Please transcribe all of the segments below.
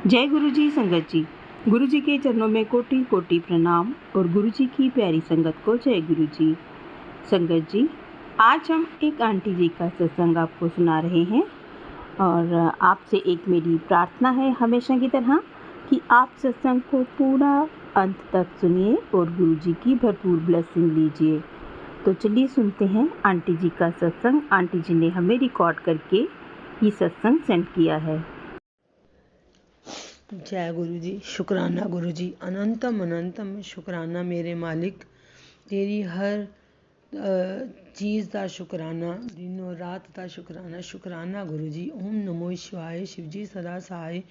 जय गुरु जी संगत जी। गुरु जी के चरणों में कोटि कोटि प्रणाम और गुरु जी की प्यारी संगत को जय गुरु जी। संगत जी, आज हम एक आंटी जी का सत्संग आपको सुना रहे हैं और आपसे एक मेरी प्रार्थना है हमेशा की तरह कि आप सत्संग को पूरा अंत तक सुनिए और गुरु जी की भरपूर ब्लेसिंग लीजिए। तो चलिए सुनते हैं आंटी जी का सत्संग। आंटी जी ने हमें रिकॉर्ड करके ये सत्संग सेंड किया है। जय गुरु जी। शुक्राना गुरु जी, अनंतम अनंतम शुक्राना मेरे मालिक। तेरी हर चीज़ का शुक्राना, दिनों रात का शुक्राना। शुक्राना गुरु जी। ओम नमो शिवाय। शिव जी सदा सहाय।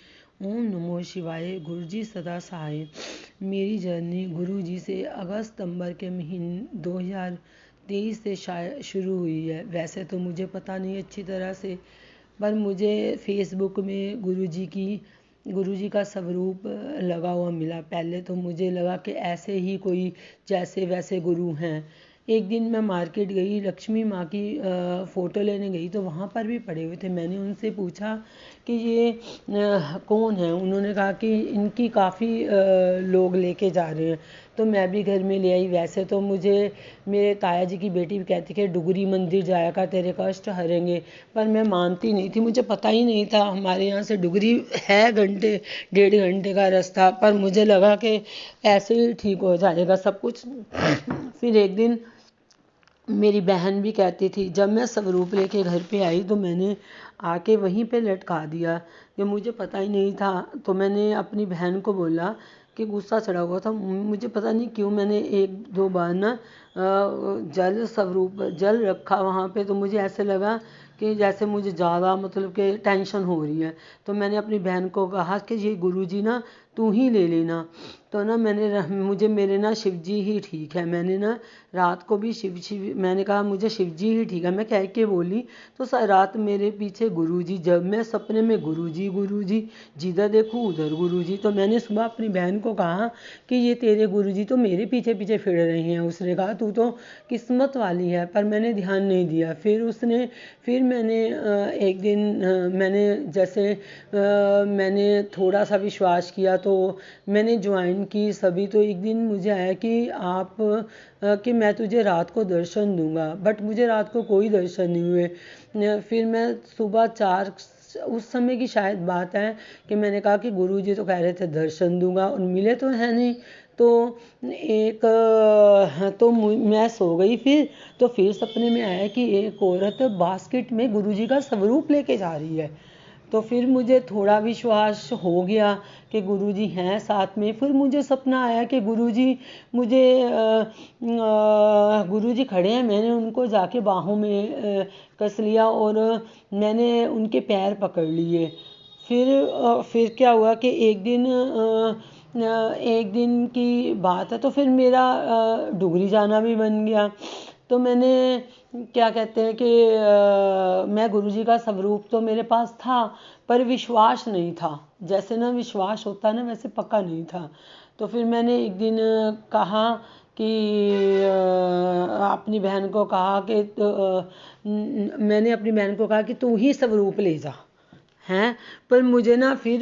ओम नमो शिवाय। गुरु जी सदा सहाय। मेरी जर्नी गुरु जी से अगस्त सितंबर के महीने 2023 से शायद शुरू हुई है। वैसे तो मुझे पता नहीं अच्छी तरह से, पर मुझे फेसबुक में गुरु जी का स्वरूप लगा हुआ मिला। पहले तो मुझे लगा कि ऐसे ही कोई जैसे वैसे गुरु हैं। एक दिन मैं मार्केट गई, लक्ष्मी माँ की फ़ोटो लेने गई तो वहाँ पर भी पड़े हुए थे। मैंने उनसे पूछा कि ये कौन है। उन्होंने कहा कि इनकी काफ़ी लोग लेके जा रहे हैं। तो मैं भी घर में ले आई। वैसे तो मुझे मेरे ताया जी की बेटी भी कहती कि डुगरी मंदिर जाया कर, तेरे कष्ट हरेंगे, पर मैं मानती नहीं थी। मुझे पता ही नहीं था हमारे यहाँ से डुगरी है घंटे डेढ़ घंटे का रास्ता, पर मुझे लगा कि ऐसे ही ठीक हो जाएगा सब कुछ। फिर एक दिन मेरी बहन भी कहती थी, जब मैं स्वरूप लेके घर पे आई तो मैंने आके वहीं पे लटका दिया कि मुझे पता ही नहीं था। तो मैंने अपनी बहन को बोला कि गुस्सा चढ़ा हुआ था मुझे, पता नहीं क्यों मैंने एक दो बार ना जल रखा वहाँ पे, तो मुझे ऐसे लगा कि जैसे मुझे ज़्यादा मतलब कि टेंशन हो रही है। तो मैंने अपनी बहन को कहा कि ये गुरुजी ना तू ही ले लेना। तो ना मुझे मेरे ना शिव जी ही ठीक है। मैंने ना रात को भी मैंने कहा मुझे शिव जी ही ठीक है, मैं कह के बोली। तो रात मेरे पीछे गुरुजी, जब मैं सपने में गुरुजी जिधर देखूँ उधर गुरुजी। तो मैंने सुबह अपनी बहन को कहा कि ये तेरे गुरुजी तो मेरे पीछे पीछे फिर रहे हैं। उसने कहा तू तो किस्मत वाली है, पर मैंने ध्यान नहीं दिया। फिर मैंने एक दिन मैंने जैसे मैंने थोड़ा सा विश्वास किया तो मैंने ज्वाइन की सभी। तो एक दिन मुझे आया कि मैं तुझे रात को दर्शन दूंगा, बट मुझे रात को कोई दर्शन नहीं हुए। फिर मैं सुबह 4 उस समय की शायद बात है कि मैंने कहा कि गुरुजी तो कह रहे थे दर्शन दूंगा और मिले तो है नहीं। तो मैं सो गई। फिर सपने में आया कि एक औरत बास्केट में गुरुजी का स्वरूप लेके जा रही है। तो फिर मुझे थोड़ा विश्वास हो गया कि गुरुजी हैं साथ में। फिर मुझे सपना आया कि गुरुजी खड़े हैं। मैंने उनको जाके बाहों में कस लिया और मैंने उनके पैर पकड़ लिए। फिर क्या हुआ कि एक दिन की बात है, तो फिर मेरा डुगरी जाना भी बन गया। तो मैंने क्या कहते हैं कि मैं गुरुजी का स्वरूप तो मेरे पास था, पर विश्वास नहीं था। जैसे ना विश्वास होता है ना, वैसे पक्का नहीं था। तो फिर मैंने एक दिन कहा कि अपनी बहन को कहा कि मैंने अपनी बहन को कहा कि तू ही स्वरूप ले जा हैं। पर मुझे ना फिर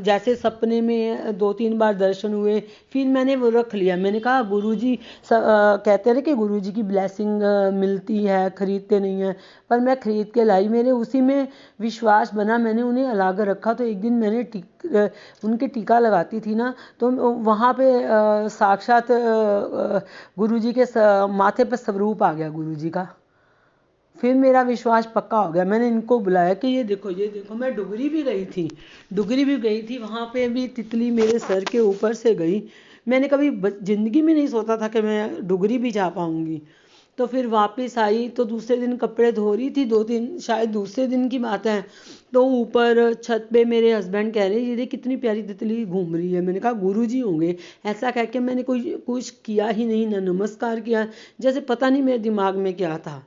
जैसे सपने में 2-3 बार दर्शन हुए, फिर मैंने वो रख लिया। मैंने कहा गुरुजी कहते हैं कि गुरुजी की ब्लेसिंग मिलती है, खरीदते नहीं है, पर मैं खरीद के लाई। मेरे उसी में विश्वास बना, मैंने उन्हें अलग रखा। तो एक दिन मैंने उनके टीका लगाती थी ना, तो वहाँ पे साक्षात गुरुजी के माथे पर स्वरूप आ गया गुरुजी का। फिर मेरा विश्वास पक्का हो गया। मैंने इनको बुलाया कि ये देखो मैं डुगरी भी गई थी। वहाँ पे भी तितली मेरे सर के ऊपर से गई। मैंने कभी ज़िंदगी में नहीं सोचा था कि मैं डुगरी भी जा पाऊँगी। तो फिर वापस आई तो दूसरे दिन कपड़े धो रही थी, 2-3 शायद दूसरे दिन की बात है। तो ऊपर छत पे मेरे हस्बैंड कह रहे ये देख कितनी प्यारी तितली घूम रही है। मैंने कहा गुरुजी होंगे। ऐसा कह के मैंने कुछ किया ही नहीं, ना नमस्कार किया, जैसे पता नहीं मेरे दिमाग में क्या था।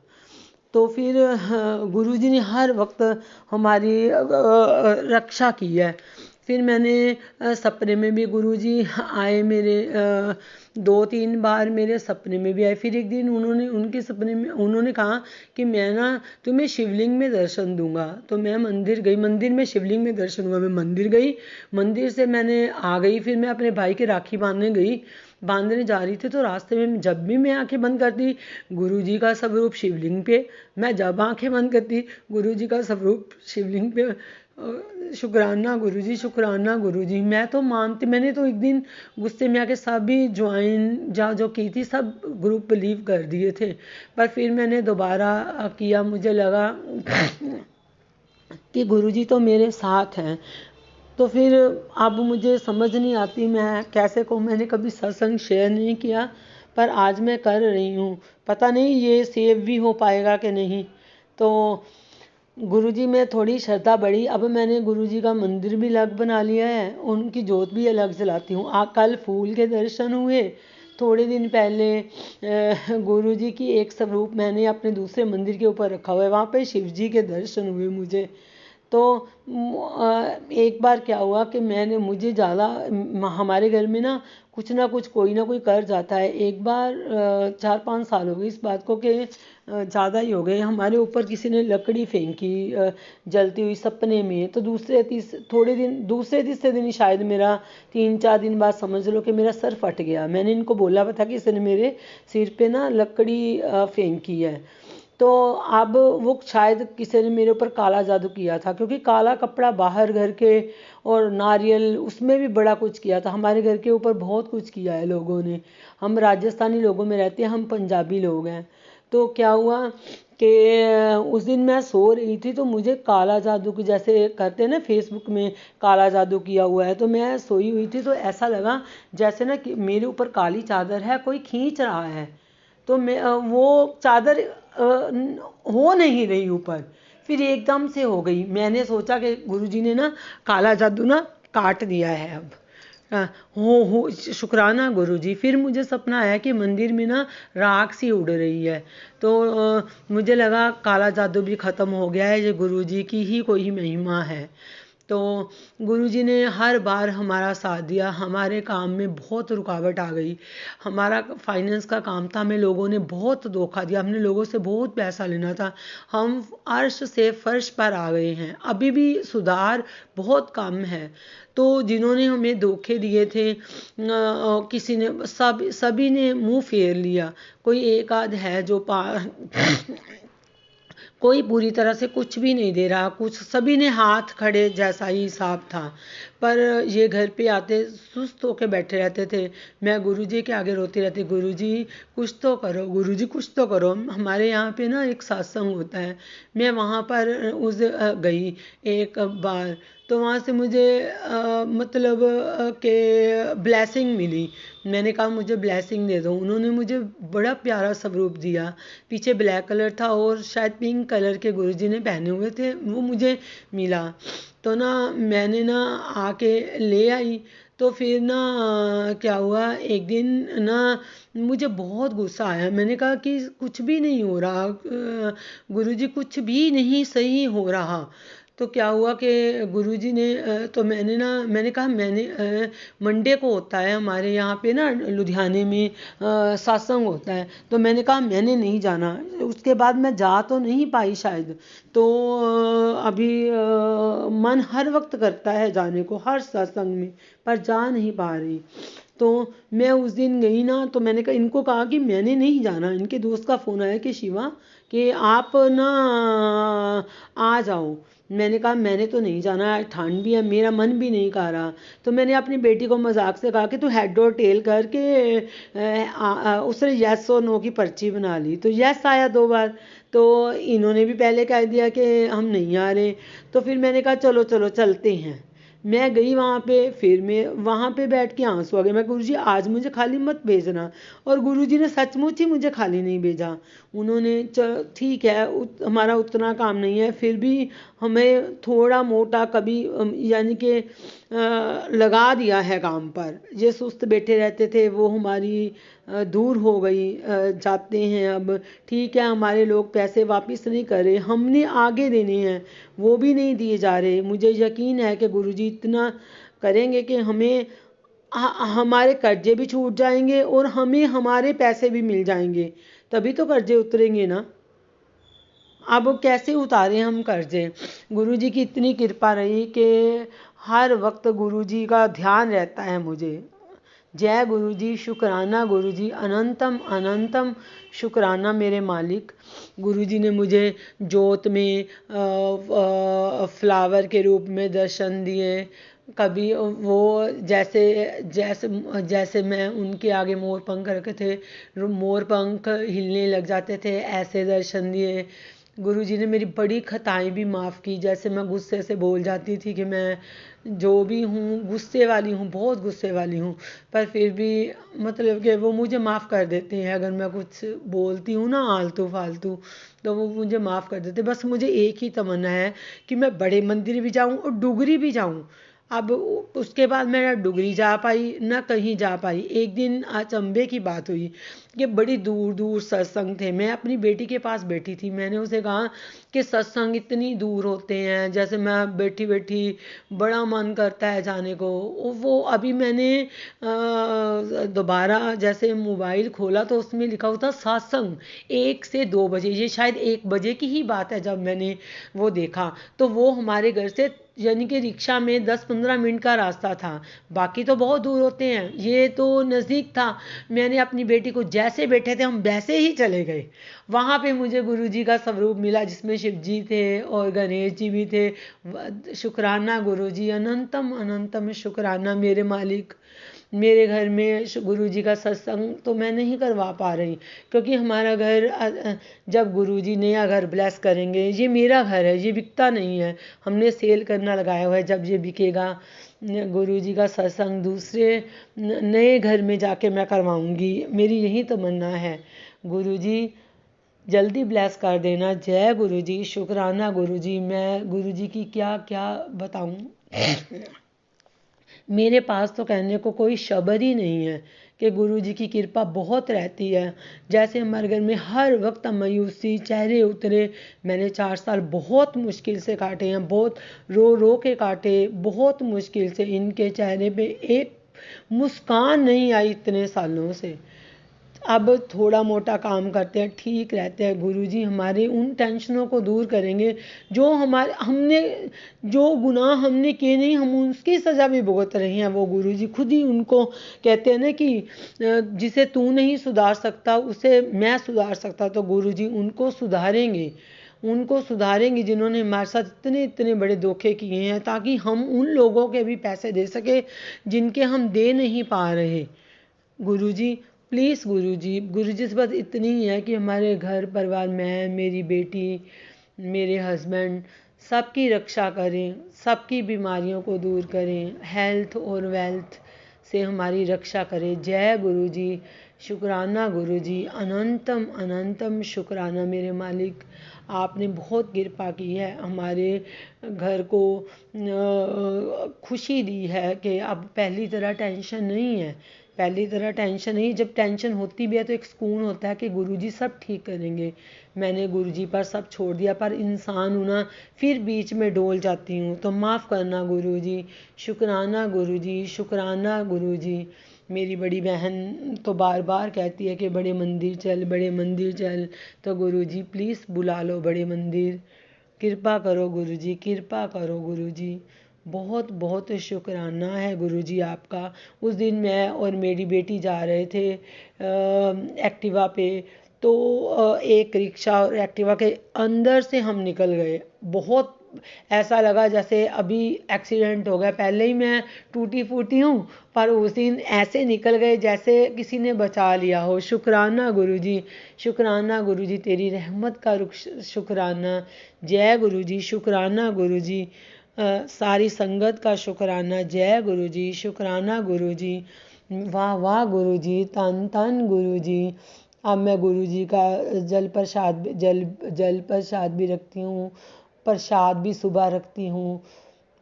तो फिर गुरुजी ने हर वक्त हमारी रक्षा की है। फिर मैंने सपने में भी गुरुजी आए मेरे, 2-3 बार मेरे सपने में भी आए। फिर एक दिन उनके सपने में उन्होंने कहा कि मैं ना तुम्हें शिवलिंग में दर्शन दूंगा। तो मैं मंदिर गई, मंदिर में शिवलिंग में दर्शन हुआ। मैं मंदिर गई, मंदिर से मैंने आ गई। फिर मैं अपने भाई की राखी बांधने जा रही थी, तो रास्ते में जब भी मैं आंखें बंद करती, गुरुजी का स्वरूप शिवलिंग पे। मैं जब आंखें बंद करती, गुरुजी का स्वरूप शिवलिंग पे। शुक्राना गुरुजी, शुक्राना गुरुजी। मैं तो मानती, मैंने तो एक दिन गुस्से में आके सभी ज्वाइन जो की थी सब ग्रुप लीव कर दिए थे। पर फिर मैंने दोबारा किया, मुझे लगा कि गुरुजी तो मेरे साथ हैं। तो फिर अब मुझे समझ नहीं आती मैं कैसे कहूँ। मैंने कभी सत्संग शेयर नहीं किया, पर आज मैं कर रही हूँ। पता नहीं ये सेव भी हो पाएगा कि नहीं। तो गुरुजी में थोड़ी श्रद्धा बढ़ी। अब मैंने गुरुजी का मंदिर भी अलग बना लिया है, उनकी जोत भी अलग जलाती हूँ। कल फूल के दर्शन हुए। थोड़े दिन पहले गुरुजी की एक स्वरूप मैंने अपने दूसरे मंदिर के ऊपर रखा हुआ है, वहाँ पे शिव जी के दर्शन हुए मुझे। तो एक बार क्या हुआ कि मुझे ज़्यादा, हमारे घर में ना कुछ कोई ना कोई कर जाता है। एक बार 4-5 साल हो गए इस बात को कि ज़्यादा ही हो गए, हमारे ऊपर किसी ने लकड़ी फेंकी जलती हुई सपने में। तो दूसरे तीसरे दिन ही शायद मेरा 3-4 दिन बाद समझ लो कि मेरा सर फट गया। मैंने इनको बोला था कि इसने मेरे सिर पे ना लकड़ी फेंकी है। तो अब वो शायद किसी ने मेरे ऊपर काला जादू किया था, क्योंकि काला कपड़ा बाहर घर के और नारियल उसमें भी बड़ा कुछ किया था। हमारे घर के ऊपर बहुत कुछ किया है लोगों ने। हम राजस्थानी लोगों में रहते हैं, हम पंजाबी लोग हैं। तो क्या हुआ कि उस दिन मैं सो रही थी, तो मुझे काला जादू की, जैसे करते हैं ना फेसबुक में काला जादू किया हुआ है, तो मैं सोई हुई थी। तो ऐसा लगा जैसे ना कि मेरे ऊपर काली चादर है, कोई खींच रहा है। तो मैं वो चादर हो नहीं रही ऊपर, फिर एकदम से हो गई। मैंने सोचा कि गुरुजी ने ना काला जादू ना काट दिया है अब। हो शुक्राना गुरुजी। फिर मुझे सपना आया कि मंदिर में ना राख सी उड़ रही है। तो मुझे लगा काला जादू भी ख़त्म हो गया है, ये गुरुजी की ही कोई महिमा है। तो गुरुजी ने हर बार हमारा साथ दिया। हमारे काम में बहुत रुकावट आ गई। हमारा फाइनेंस का काम था, हमें लोगों ने बहुत धोखा दिया, हमने लोगों से बहुत पैसा लेना था। हम अर्श से फर्श पर आ गए हैं, अभी भी सुधार बहुत कम है। तो जिन्होंने हमें धोखे दिए थे, किसी ने सभी ने मुंह फेर लिया। कोई एक आध है जो कोई पूरी तरह से कुछ भी नहीं दे रहा, कुछ सभी ने हाथ खड़े जैसा ही हिसाब था। पर ये घर पे आते सुस्त होकर बैठे रहते थे। मैं गुरुजी के आगे रोती रहती, गुरुजी कुछ तो करो, गुरुजी कुछ तो करो। हमारे यहाँ पे ना एक सत्संग होता है, मैं वहाँ पर गई एक बार। तो वहाँ से मुझे मतलब के ब्लेसिंग मिली। मैंने कहा मुझे ब्लेसिंग दे दो। उन्होंने मुझे बड़ा प्यारा स्वरूप दिया। पीछे ब्लैक कलर था और शायद पिंक कलर के गुरुजी ने पहने हुए थे, वो मुझे मिला। तो ना मैंने ना आके ले आई। तो फिर ना क्या हुआ, एक दिन ना मुझे बहुत गुस्सा आया। मैंने कहा कि कुछ भी नहीं हो रहा गुरुजी, कुछ भी नहीं सही हो रहा। तो क्या हुआ कि गुरुजी ने तो मैंने कहा मंडे को होता है हमारे यहाँ पे ना लुधियाने में सत्संग होता है। तो मैंने कहा मैंने नहीं जाना। उसके बाद मैं जा तो नहीं पाई शायद। तो अभी मन हर वक्त करता है जाने को हर सत्संग में, पर जा नहीं पा रही। तो मैं उस दिन गई ना, तो मैंने कहा इनको कहा कि मैंने नहीं जाना। इनके दोस्त का फ़ोन आया कि शिवा कि आप ना आ जाओ। मैंने कहा मैंने तो नहीं जाना, ठंड भी है, मेरा मन भी नहीं कर रहा। तो मैंने अपनी बेटी को मजाक से कहा कि तू हेड और टेल करके उसने येस और नो की पर्ची बना ली। तो येस आया 2 बार। तो इन्होंने भी पहले कह दिया कि हम नहीं आ रहे। तो फिर मैंने कहा चलो चलो चलते हैं। मैं गई वहाँ पे, फिर मैं वहाँ पे बैठ के आंसू आ गए। मैं गुरुजी आज मुझे खाली मत भेजना। और गुरुजी ने सचमुच ही मुझे खाली नहीं भेजा। उन्होंने ठीक है हमारा उतना काम नहीं है, फिर भी हमें थोड़ा मोटा कभी यानी कि लगा दिया है काम पर। ये सुस्त बैठे रहते थे, वो हमारी दूर हो गई जाते हैं। अब ठीक है, हमारे लोग पैसे वापस नहीं कर रहे, हमने आगे देने हैं वो भी नहीं दिए जा रहे। मुझे यकीन है कि गुरुजी इतना करेंगे कि हमें हमारे कर्जे भी छूट जाएंगे और हमें हमारे पैसे भी मिल जाएंगे, तभी तो कर्जे उतरेंगे ना। अब कैसे उतारे हम कर्जे। गुरुजी की इतनी कृपा रही कि हर वक्त गुरुजी का ध्यान रहता है मुझे। जय गुरुजी, शुक्राना गुरुजी, अनंतम अनंतम शुक्राना मेरे मालिक। गुरुजी ने मुझे जोत में फ्लावर के रूप में दर्शन दिए। कभी वो जैसे जैसे जैसे मैं उनके आगे मोर पंख रखे थे, मोर पंख हिलने लग जाते थे, ऐसे दर्शन दिए। गुरुजी ने मेरी बड़ी खताएं भी माफ़ की। जैसे मैं गुस्से से बोल जाती थी कि मैं जो भी हूँ गुस्से वाली हूँ, बहुत गुस्से वाली हूँ, पर फिर भी मतलब कि वो मुझे माफ़ कर देते हैं। अगर मैं कुछ बोलती हूँ ना आलतू फालतू, तो वो मुझे माफ़ कर देते। बस मुझे एक ही तमन्ना है कि मैं बड़े मंदिर भी जाऊँ और डुगरी भी जाऊँ। अब उसके बाद मैं ना डुगरी जा पाई ना कहीं जा पाई। एक दिन अचंभे की बात हुई कि बड़ी दूर दूर सत्संग थे। मैं अपनी बेटी के पास बैठी थी, मैंने उसे कहा कि सत्संग इतनी दूर होते हैं, जैसे मैं बैठी बैठी बड़ा मन करता है जाने को। वो अभी मैंने दोबारा जैसे मोबाइल खोला तो उसमें लिखा हुआ था सत्संग 1 से 2 बजे। ये शायद 1 बजे की ही बात है जब मैंने वो देखा। तो वो हमारे घर से यानी कि रिक्शा में 10-15 मिनट का रास्ता था, बाकी तो बहुत दूर होते हैं, ये तो नज़दीक था। मैंने अपनी बेटी को जैसे बैठे थे हम वैसे ही चले गए। वहाँ पे मुझे गुरुजी का स्वरूप मिला जिसमें शिव जी थे और गणेश जी भी थे। शुक्राना गुरुजी, अनंतम अनंतम शुक्राना मेरे मालिक। मेरे घर में गुरुजी का सत्संग तो मैं नहीं करवा पा रही, क्योंकि हमारा घर जब गुरुजी नया घर ब्लेस करेंगे, ये मेरा घर है, ये बिकता नहीं है, हमने सेल करना लगाया हुआ है। जब ये बिकेगा गुरुजी का सत्संग दूसरे नए घर में जाके मैं करवाऊंगी, मेरी यही तमन्ना है। गुरुजी जल्दी ब्लेस कर देना। जय गुरुजी, शुक्राना गुरुजी। मैं गुरुजी की क्या क्या बताऊं, मेरे पास तो कहने को कोई शब्द ही नहीं है कि गुरुजी की कृपा बहुत रहती है। जैसे हमारे घर में हर वक्त मायूसी चेहरे उतरे। मैंने 4 साल बहुत मुश्किल से काटे हैं, बहुत रो रो के काटे, बहुत मुश्किल से। इनके चेहरे पे एक मुस्कान नहीं आई इतने सालों से। अब थोड़ा मोटा काम करते हैं, ठीक रहते हैं। गुरुजी हमारे उन टेंशनों को दूर करेंगे जो हमने जो गुनाह हमने किए नहीं, हम उसकी सज़ा भी भुगत रहे हैं। वो गुरुजी खुद ही उनको कहते हैं ना कि जिसे तू नहीं सुधार सकता उसे मैं सुधार सकता। तो गुरुजी उनको सुधारेंगे, उनको सुधारेंगे जिन्होंने हमारे साथ इतने इतने बड़े धोखे किए हैं, ताकि हम उन लोगों के भी पैसे दे सके जिनके हम दे नहीं पा रहे। गुरुजी प्लीज़ गुरुजी से बस इतनी ही है कि हमारे घर परिवार, मैं, मेरी बेटी, मेरे हस्बैंड, सबकी रक्षा करें, सबकी बीमारियों को दूर करें, हेल्थ और वेल्थ से हमारी रक्षा करें। जय गुरुजी, शुक्राना गुरुजी, अनंतम अनंतम शुक्राना मेरे मालिक। आपने बहुत कृपा की है, हमारे घर को खुशी दी है कि अब पहली तरह टेंशन नहीं है। पहली तरह टेंशन नहीं, जब टेंशन होती भी है तो एक सुकून होता है कि गुरुजी सब ठीक करेंगे। मैंने गुरुजी पर सब छोड़ दिया, पर इंसान हूँ ना, फिर बीच में डोल जाती हूँ, तो माफ़ करना गुरुजी। शुक्राना गुरुजी, शुक्राना गुरुजी। मेरी बड़ी बहन तो बार बार कहती है कि बड़े मंदिर चल, बड़े मंदिर चल, तो गुरुजी प्लीज़ बुला लो बड़े मंदिर। कृपा करो गुरुजी, कृपा करो गुरुजी। बहुत बहुत शुक्राना है गुरुजी आपका। उस दिन मैं और मेरी बेटी जा रहे थे एक्टिवा पे, तो एक रिक्शा और एक्टिवा के अंदर से हम निकल गए। बहुत ऐसा लगा जैसे अभी एक्सीडेंट हो गया। पहले ही मैं टूटी फूटी हूँ, पर उस दिन ऐसे निकल गए जैसे किसी ने बचा लिया हो। शुक्राना गुरुजी, शुक्राना गुरुजी, तेरी रहमत का शुक्राना। जय गुरुजी, शुक्राना गुरुजी। सारी संगत का शुक्राना। जय गुरुजी, शुक्राना गुरुजी। वाह वाह गुरुजी, तन तन गुरुजी। अब मैं गुरुजी का जल प्रसाद भी रखती हूँ, प्रसाद भी सुबह रखती हूँ,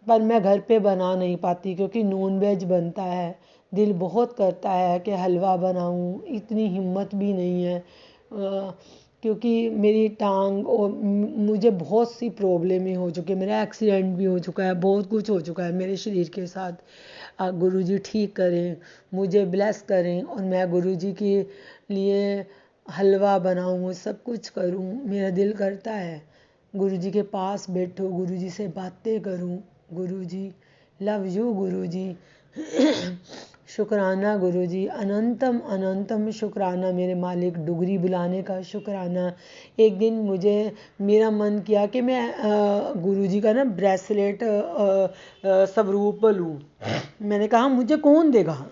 पर मैं घर पे बना नहीं पाती क्योंकि नॉन वेज बनता है। दिल बहुत करता है कि हलवा बनाऊं, इतनी हिम्मत भी नहीं है क्योंकि मेरी टांग और मुझे बहुत सी प्रॉब्लमें हो चुकी है, मेरा एक्सीडेंट भी हो चुका है, बहुत कुछ हो चुका है मेरे शरीर के साथ। गुरुजी ठीक करें, मुझे ब्लेस करें और मैं गुरुजी के लिए हलवा बनाऊं, सब कुछ करूं। मेरा दिल करता है गुरुजी के पास बैठो, गुरुजी से बातें करूं। गुरुजी लव यू गुरुजी। शुक्राना गुरुजी, अनंतम अनंतम शुक्राना मेरे मालिक, डुगरी बुलाने का शुक्राना। एक दिन मुझे मेरा मन किया कि मैं गुरुजी का ना ब्रेसलेट स्वरूप लूँ। मैंने कहा मुझे कौन देगा।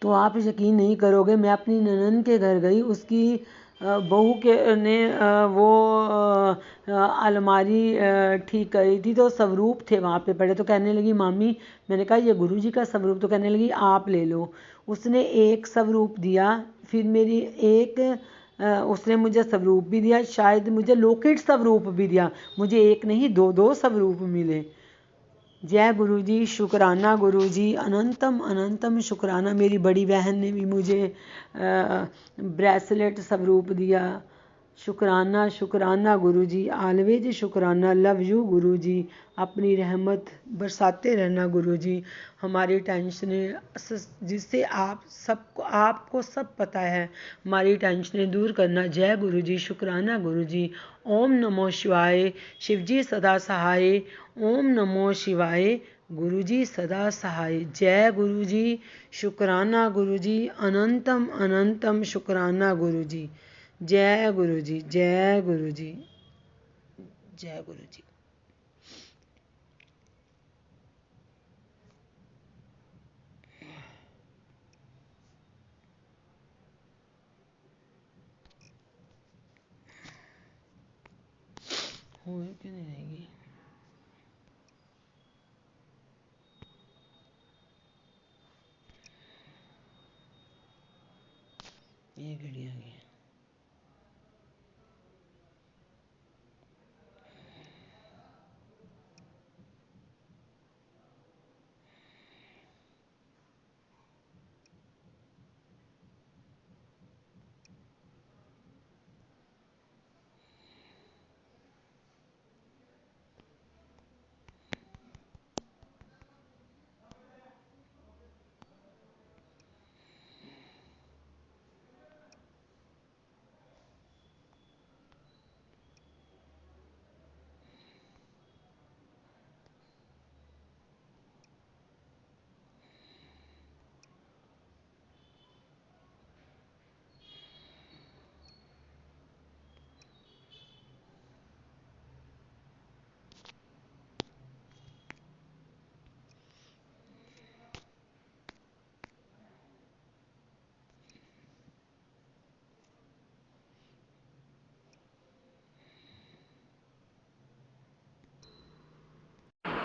तो आप यकीन नहीं करोगे, मैं अपनी ननन के घर गई, उसकी बहू के ने वो अलमारी ठीक करी थी, तो स्वरूप थे वहाँ पे पड़े। तो कहने लगी मामी, मैंने कहा ये गुरुजी का स्वरूप, तो कहने लगी आप ले लो। उसने एक स्वरूप दिया, फिर मेरी एक उसने मुझे स्वरूप भी दिया, शायद मुझे लॉकेट स्वरूप भी दिया। मुझे एक नहीं दो स्वरूप मिले। जय गुरुजी, शुक्राना गुरुजी, अनंतम अनंतम शुक्राना। मेरी बड़ी बहन ने भी मुझे ब्रेसलेट स्वरूप दिया। शुक्राना शुक्राना गुरुजी, ऑलवेज शुक्राना, लव यू गुरुजी। अपनी रहमत बरसाते रहना गुरुजी। हमारी टेंशनें जिससे आपको सब पता है, हमारी टेंशनें दूर करना। जय गुरुजी, शुक्राना गुरुजी। ओम नमो शिवाय, शिवजी सदा सहाय। ओम नमो शिवाय, गुरुजी सदा सहाय। जय गुरुजी, शुक्राना गुरुजी, अनंतम अनंतम शुक्राना गुरुजी। जय गुरुजी, जय गुरुजी, जय गुरुजी। हो क्यों नहीं रहेगी? ये घड़ी आ गई।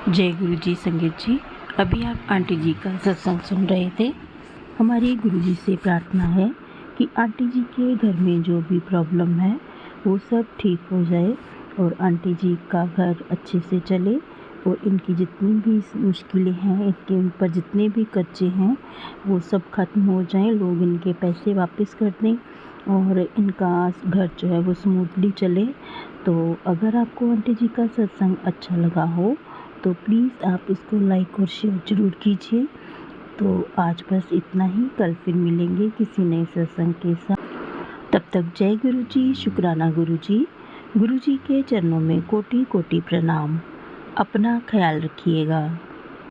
जय गुरु जी। संगीत जी, अभी आप आंटी जी का सत्संग सुन रहे थे। हमारी गुरु जी से प्रार्थना है कि आंटी जी के घर में जो भी प्रॉब्लम है वो सब ठीक हो जाए और आंटी जी का घर अच्छे से चले और इनकी जितनी भी मुश्किलें हैं, इनके ऊपर जितने भी कर्जे हैं वो सब खत्म हो जाएं, लोग इनके पैसे वापस कर दें और इनका घर जो है वो स्मूथली चले। तो अगर आपको आंटी जी का सत्संग अच्छा लगा हो तो प्लीज़ आप इसको लाइक और शेयर ज़रूर कीजिए। तो आज बस इतना ही, कल फिर मिलेंगे किसी नए सत्संग के साथ। तब तक जय गुरु जी, शुक्राना गुरु जी। गुरु जी के चरणों में कोटि कोटि प्रणाम। अपना ख्याल रखिएगा।